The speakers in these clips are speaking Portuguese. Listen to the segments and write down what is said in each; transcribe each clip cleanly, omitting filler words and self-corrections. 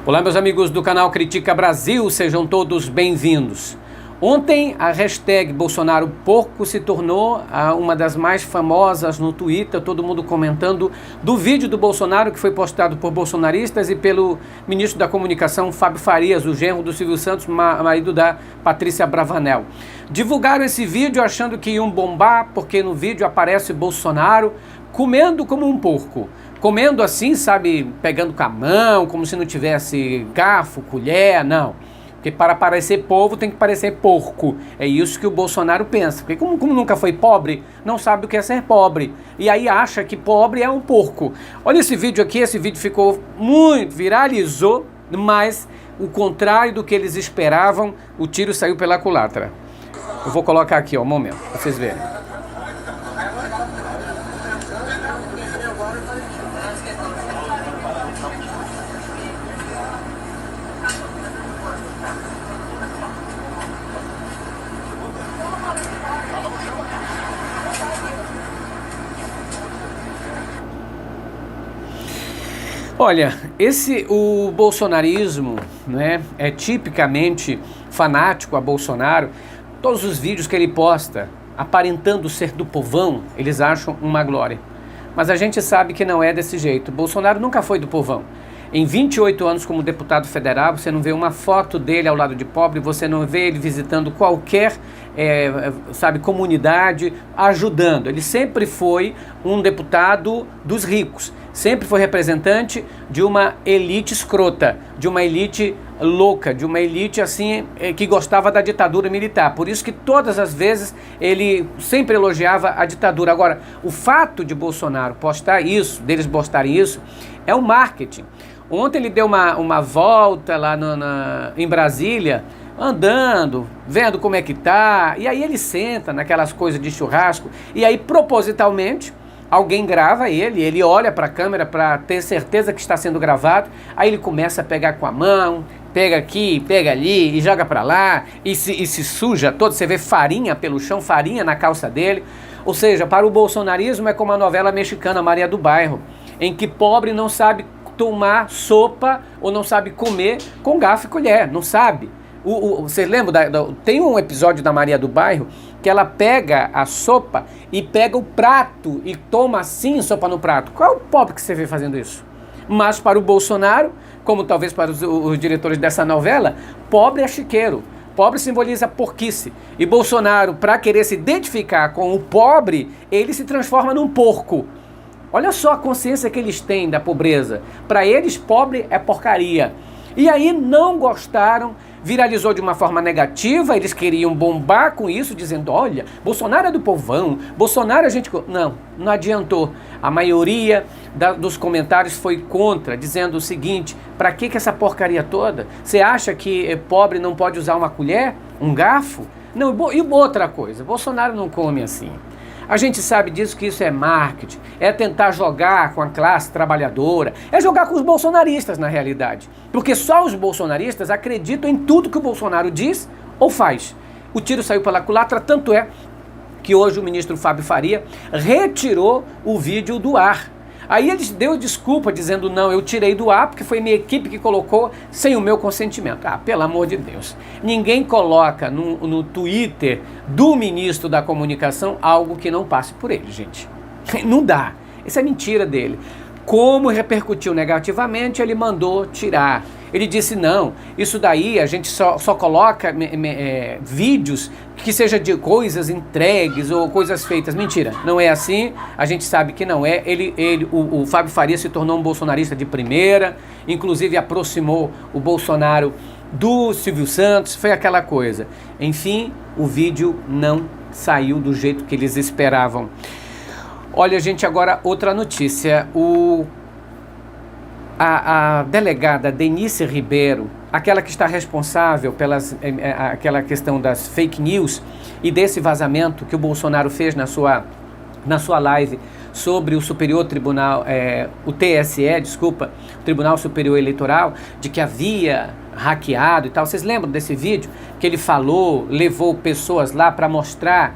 Olá, meus amigos do canal Critica Brasil, sejam todos bem-vindos. Ontem a hashtag Bolsonaro Porco se tornou uma das mais famosas no Twitter, todo mundo comentando do vídeo do Bolsonaro que foi postado por bolsonaristas e pelo ministro da Comunicação, Fábio Farias, o genro do Silvio Santos, marido da Patrícia Bravanel. Divulgaram esse vídeo achando que iam bombar, porque no vídeo aparece Bolsonaro comendo como um porco. Comendo assim, sabe, pegando com a mão, como se não tivesse garfo, colher, não. Porque para parecer povo tem que parecer porco. É isso que o Bolsonaro pensa. Porque como nunca foi pobre, não sabe o que é ser pobre. E aí acha que pobre é um porco. Olha esse vídeo aqui, esse vídeo ficou muito, viralizou, mas o contrário do que eles esperavam, o tiro saiu pela culatra. Eu vou colocar aqui, ó, um momento, pra vocês verem. Olha, o bolsonarismo, né, é tipicamente fanático a Bolsonaro. Todos os vídeos que ele posta, aparentando ser do povão, eles acham uma glória. Mas a gente sabe que não é desse jeito. Bolsonaro nunca foi do povão. Em 28 anos como deputado federal, você não vê uma foto dele ao lado de pobre, você não vê ele visitando qualquer, comunidade, ajudando. Ele sempre foi um deputado dos ricos, sempre foi representante de uma elite escrota, de uma elite louca, de uma elite assim que gostava da ditadura militar. Por isso que todas as vezes ele sempre elogiava a ditadura. Agora, o fato de Bolsonaro postar isso, deles postarem isso, é um marketing. Ontem ele deu uma volta lá em Brasília, andando, vendo como é que tá, e aí ele senta naquelas coisas de churrasco, e aí propositalmente alguém grava ele olha para a câmera para ter certeza que está sendo gravado, aí ele começa a pegar com a mão, pega aqui, pega ali e joga para lá, e se suja todo, você vê farinha pelo chão, farinha na calça dele. Ou seja, para o bolsonarismo é como a novela mexicana Maria do Bairro, em que pobre não sabe tomar sopa ou não sabe comer com garfo e colher, não sabe. Você lembra, tem um episódio da Maria do Bairro que ela pega a sopa e pega o prato e toma assim sopa no prato. Qual é o pobre que você vê fazendo isso? Mas para o Bolsonaro, como talvez para os diretores dessa novela, pobre é chiqueiro. Pobre simboliza porquice. E Bolsonaro, para querer se identificar com o pobre, ele se transforma num porco. Olha só a consciência que eles têm da pobreza. Para eles, pobre é porcaria. E aí não gostaram, viralizou de uma forma negativa, eles queriam bombar com isso, dizendo, olha, Bolsonaro é do povão, Bolsonaro a gente... Não adiantou. A maioria dos comentários foi contra, dizendo o seguinte, para que essa porcaria toda? Você acha que pobre não pode usar uma colher, um garfo? Não, e outra coisa, Bolsonaro não come assim. A gente sabe disso, que isso é marketing, é tentar jogar com a classe trabalhadora, é jogar com os bolsonaristas na realidade. Porque só os bolsonaristas acreditam em tudo que o Bolsonaro diz ou faz. O tiro saiu pela culatra, tanto é que hoje o ministro Fábio Faria retirou o vídeo do ar. Aí ele deu desculpa dizendo, não, eu tirei do ar porque foi minha equipe que colocou sem o meu consentimento. Pelo amor de Deus. Ninguém coloca no Twitter do ministro da Comunicação algo que não passe por ele, gente. Não dá. Isso é mentira dele. Como repercutiu negativamente, ele mandou tirar. Ele disse, não, isso daí a gente só coloca vídeos que seja de coisas entregues ou coisas feitas. Mentira, não é assim, a gente sabe que não é. O Fábio Faria se tornou um bolsonarista de primeira, inclusive aproximou o Bolsonaro do Silvio Santos, foi aquela coisa. Enfim, o vídeo não saiu do jeito que eles esperavam. Olha, gente, agora outra notícia. A delegada Denise Ribeiro, aquela que está responsável aquela questão das fake news e desse vazamento que o Bolsonaro fez na sua live sobre o Superior Tribunal, o Tribunal Superior Eleitoral, de que havia hackeado e tal. Vocês lembram desse vídeo que ele falou, levou pessoas lá para mostrar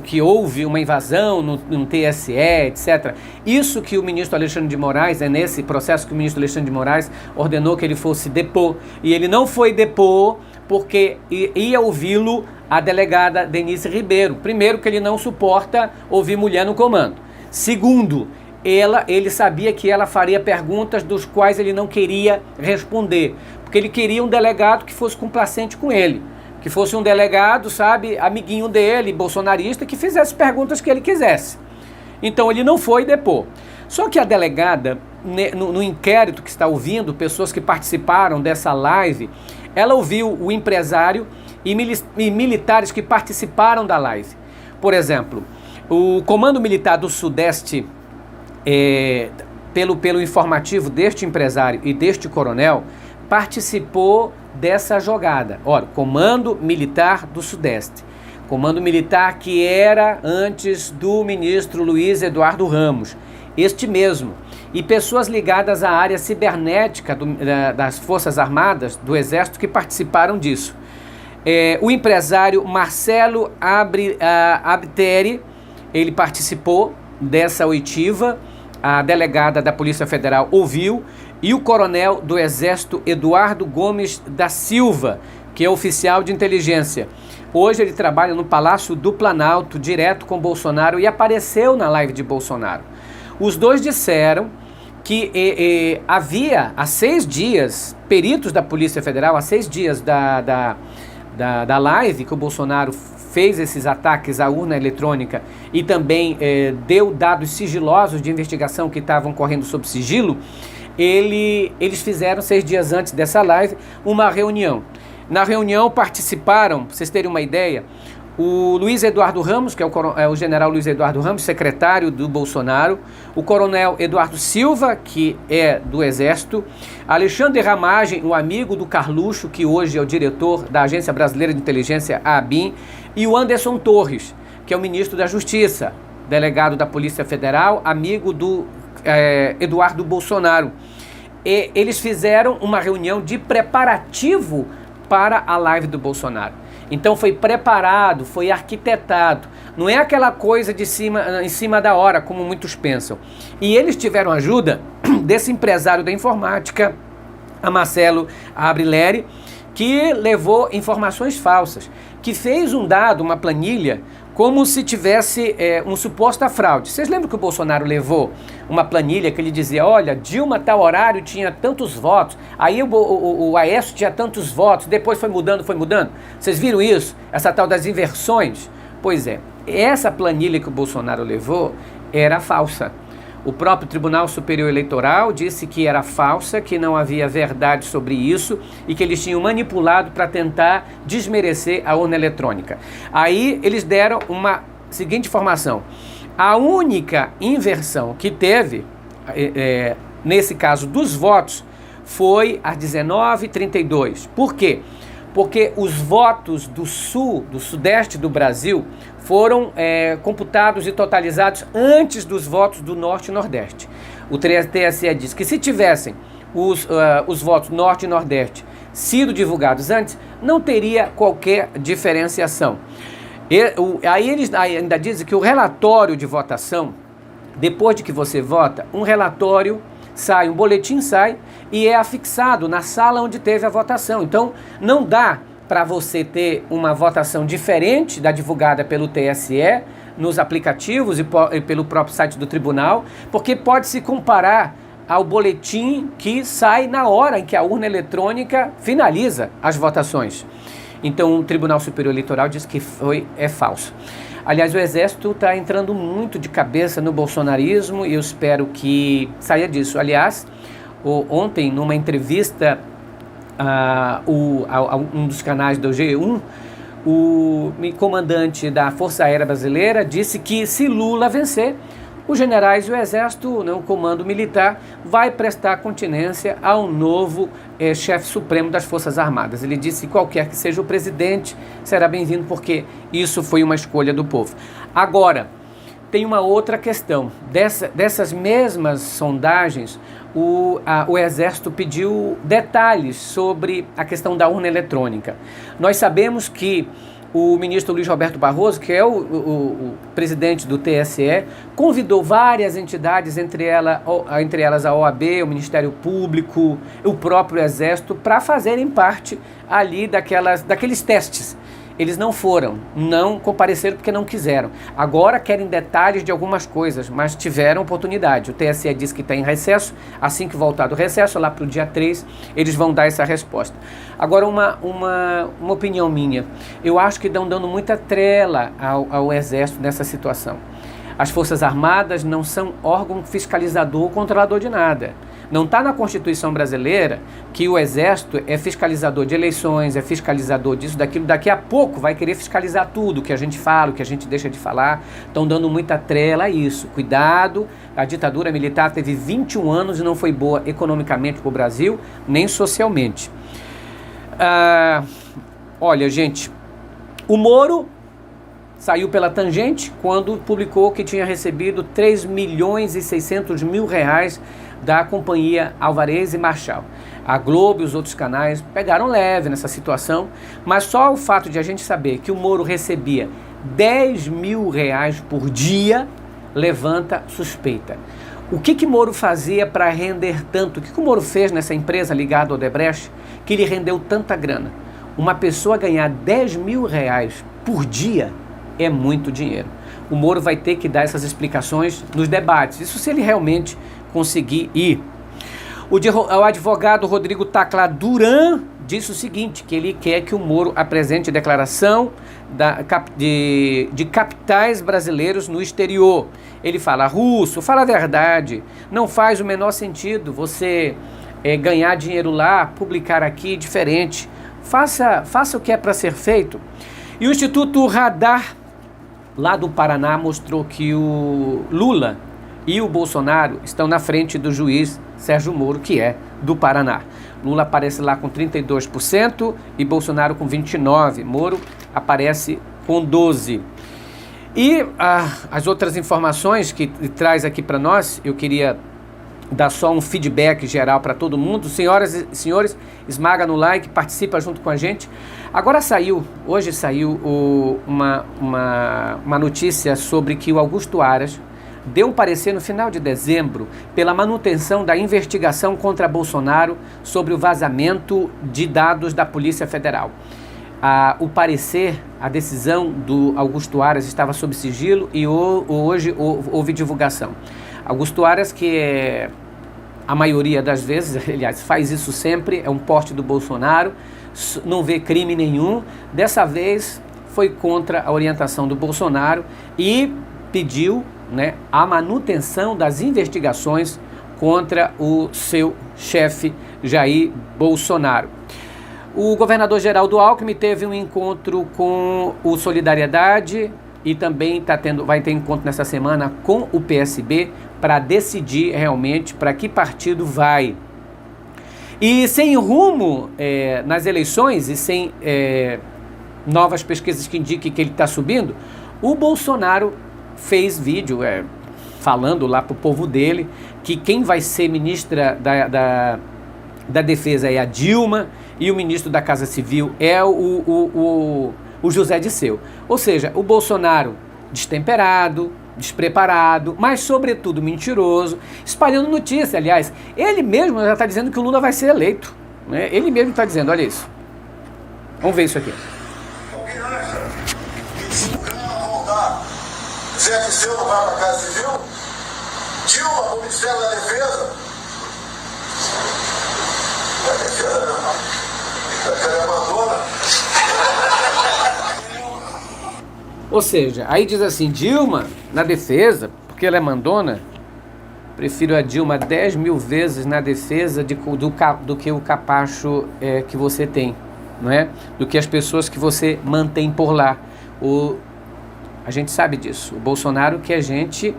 que houve uma invasão no TSE, etc. Isso que o ministro Alexandre de Moraes, é nesse processo que o ministro Alexandre de Moraes ordenou que ele fosse depor. E ele não foi depor porque ia ouvi-lo a delegada Denise Ribeiro. Primeiro, que ele não suporta ouvir mulher no comando. Segundo, ele sabia que ela faria perguntas dos quais ele não queria responder, porque ele queria um delegado que fosse complacente com ele, que fosse um delegado, sabe, amiguinho dele, bolsonarista, que fizesse perguntas que ele quisesse. Então ele não foi depor. Só que a delegada, no inquérito que está ouvindo, pessoas que participaram dessa live, ela ouviu o empresário e militares que participaram da live. Por exemplo, o Comando Militar do Sudeste, pelo informativo deste empresário e deste coronel, participou dessa jogada. Ora, Comando Militar do Sudeste. Comando Militar que era antes do ministro Luiz Eduardo Ramos. Este mesmo. E pessoas ligadas à área cibernética das Forças Armadas, do Exército, que participaram disso. O empresário Marcelo Abteri, ele participou dessa oitiva, a delegada da Polícia Federal ouviu, e o coronel do Exército Eduardo Gomes da Silva, que é oficial de inteligência. Hoje ele trabalha no Palácio do Planalto, direto com Bolsonaro, e apareceu na live de Bolsonaro. Os dois disseram que havia, há 6 dias, peritos da Polícia Federal, há 6 dias da live que o Bolsonaro fez esses ataques à urna eletrônica e também deu dados sigilosos de investigação que estavam correndo sob sigilo, eles fizeram 6 dias antes dessa live uma reunião. Na reunião participaram, para vocês terem uma ideia, o Luiz Eduardo Ramos, que é o general Luiz Eduardo Ramos, secretário do Bolsonaro, o coronel Eduardo Silva, que é do Exército, Alexandre Ramagem, o amigo do Carluxo, que hoje é o diretor da Agência Brasileira de Inteligência, a ABIN, e o Anderson Torres, que é o ministro da Justiça, delegado da Polícia Federal, amigo do Eduardo Bolsonaro. Eles fizeram uma reunião de preparativo para a live do Bolsonaro. Então foi preparado, foi arquitetado. Não é aquela coisa em cima da hora, como muitos pensam. E eles tiveram ajuda desse empresário da informática, a Marcelo Abrileri, que levou informações falsas, que fez uma planilha, como se tivesse uma suposta fraude. Vocês lembram que o Bolsonaro levou uma planilha que ele dizia, olha, Dilma tal horário tinha tantos votos, aí o Aécio tinha tantos votos, depois foi mudando. Vocês viram isso? Essa tal das inversões? Pois é, essa planilha que o Bolsonaro levou era falsa. O próprio Tribunal Superior Eleitoral disse que era falsa, que não havia verdade sobre isso e que eles tinham manipulado para tentar desmerecer a urna eletrônica. Aí eles deram uma seguinte informação. A única inversão que teve, nesse caso dos votos, foi às 19h32. Por quê? Porque os votos do sul, do sudeste do Brasil, foram computados e totalizados antes dos votos do norte e nordeste. O TSE diz que se tivessem os votos norte e nordeste sido divulgados antes, não teria qualquer diferenciação. Aí eles ainda dizem que o relatório de votação, depois de que você vota, um relatório sai, um boletim sai e é afixado na sala onde teve a votação. Então não dá para você ter uma votação diferente da divulgada pelo TSE, nos aplicativos e pelo próprio site do tribunal, porque pode se comparar ao boletim que sai na hora em que a urna eletrônica finaliza as votações. Então o Tribunal Superior Eleitoral diz que é falso. Aliás, o Exército está entrando muito de cabeça no bolsonarismo e eu espero que saia disso. Aliás, ontem, numa entrevista a um dos canais do G1, o comandante da Força Aérea Brasileira disse que se Lula vencer, os generais e o Exército, o comando militar, vai prestar continência ao novo chefe supremo das Forças Armadas. Ele disse que qualquer que seja o presidente será bem-vindo, porque isso foi uma escolha do povo. Agora, tem uma outra questão. Dessas mesmas sondagens, o Exército pediu detalhes sobre a questão da urna eletrônica. Nós sabemos que o ministro Luiz Roberto Barroso, que é o presidente do TSE, convidou várias entidades, entre elas a OAB, o Ministério Público, o próprio Exército, para fazerem parte ali daqueles testes. Eles não foram, não compareceram porque não quiseram. Agora querem detalhes de algumas coisas, mas tiveram oportunidade. O TSE disse que está em recesso, assim que voltar do recesso, lá para o dia 3, eles vão dar essa resposta. Agora, uma opinião minha. Eu acho que estão dando muita trela ao Exército nessa situação. As Forças Armadas não são órgão fiscalizador ou controlador de nada. Não está na Constituição brasileira que o Exército é fiscalizador de eleições, é fiscalizador disso, daquilo. Daqui a pouco vai querer fiscalizar tudo, o que a gente fala, o que a gente deixa de falar. Estão dando muita trela a isso. Cuidado, a ditadura militar teve 21 anos e não foi boa economicamente para o Brasil, nem socialmente. Olha, gente, o Moro saiu pela tangente quando publicou que tinha recebido 3.600.000 reais da companhia Alvarez e Marchal. A Globo e os outros canais pegaram leve nessa situação, mas só o fato de a gente saber que o Moro recebia 10 mil reais por dia levanta suspeita. O que Moro fazia para render tanto? O que o Moro fez nessa empresa ligada ao Odebrecht que lhe rendeu tanta grana? Uma pessoa ganhar 10 mil reais por dia é muito dinheiro. O Moro vai ter que dar essas explicações nos debates, isso se ele realmente conseguir ir. O advogado Rodrigo Tacla Duran disse o seguinte, que ele quer que o Moro apresente declaração de capitais brasileiros no exterior. Ele fala, Russo, fala a verdade, não faz o menor sentido você ganhar dinheiro lá, publicar aqui, diferente. Faça o que é para ser feito. E o Instituto Radar, lá do Paraná, mostrou que o Lula e o Bolsonaro estão na frente do juiz Sérgio Moro, que é do Paraná. Lula aparece lá com 32% e Bolsonaro com 29%. Moro aparece com 12%. E as outras informações que traz aqui para nós, eu queria dar só um feedback geral para todo mundo. Senhoras e senhores, esmaga no like, participa junto com a gente. Agora hoje saiu uma notícia sobre que o Augusto Aras deu um parecer no final de dezembro pela manutenção da investigação contra Bolsonaro sobre o vazamento de dados da Polícia Federal. O parecer, a decisão do Augusto Aras estava sob sigilo e hoje houve divulgação. Augusto Aras, que a maioria das vezes, aliás, faz isso sempre, é um porte do Bolsonaro, não vê crime nenhum. Dessa vez foi contra a orientação do Bolsonaro e pediu, a manutenção das investigações contra o seu chefe Jair Bolsonaro. O governador Geraldo Alckmin teve um encontro com o Solidariedade e também vai ter encontro nessa semana com o PSB para decidir realmente para que partido vai. E sem rumo nas eleições e sem novas pesquisas que indiquem que ele está subindo, o Bolsonaro fez vídeo falando lá para o povo dele que quem vai ser ministra da Defesa é a Dilma e o ministro da Casa Civil é o José Dirceu. Ou seja, o Bolsonaro destemperado, despreparado, mas sobretudo mentiroso, espalhando notícia. Aliás, ele mesmo já está dizendo que o Lula vai ser eleito. Ele mesmo está dizendo, olha isso. Vamos ver isso aqui. Alguém acha que se o cara voltar, Zé Dirceu não vai para a Casa Civil? Dilma para o Ministério da Defesa? A defesa não. A defesa é mandona. Ou seja, aí diz assim, Dilma na defesa, porque ela é mandona, prefiro a Dilma 10 mil vezes na defesa do que o capacho que você tem, não é? Do que as pessoas que você mantém por lá. A gente sabe disso. O Bolsonaro quer gente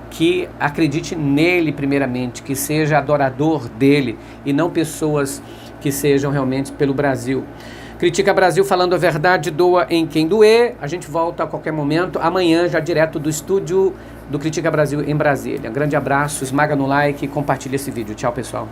que acredite nele primeiramente, que seja adorador dele e não pessoas que sejam realmente pelo Brasil. Critica Brasil falando a verdade, doa em quem doer. A gente volta a qualquer momento, amanhã já direto do estúdio do Critica Brasil em Brasília. Um grande abraço, esmaga no like e compartilha esse vídeo. Tchau, pessoal.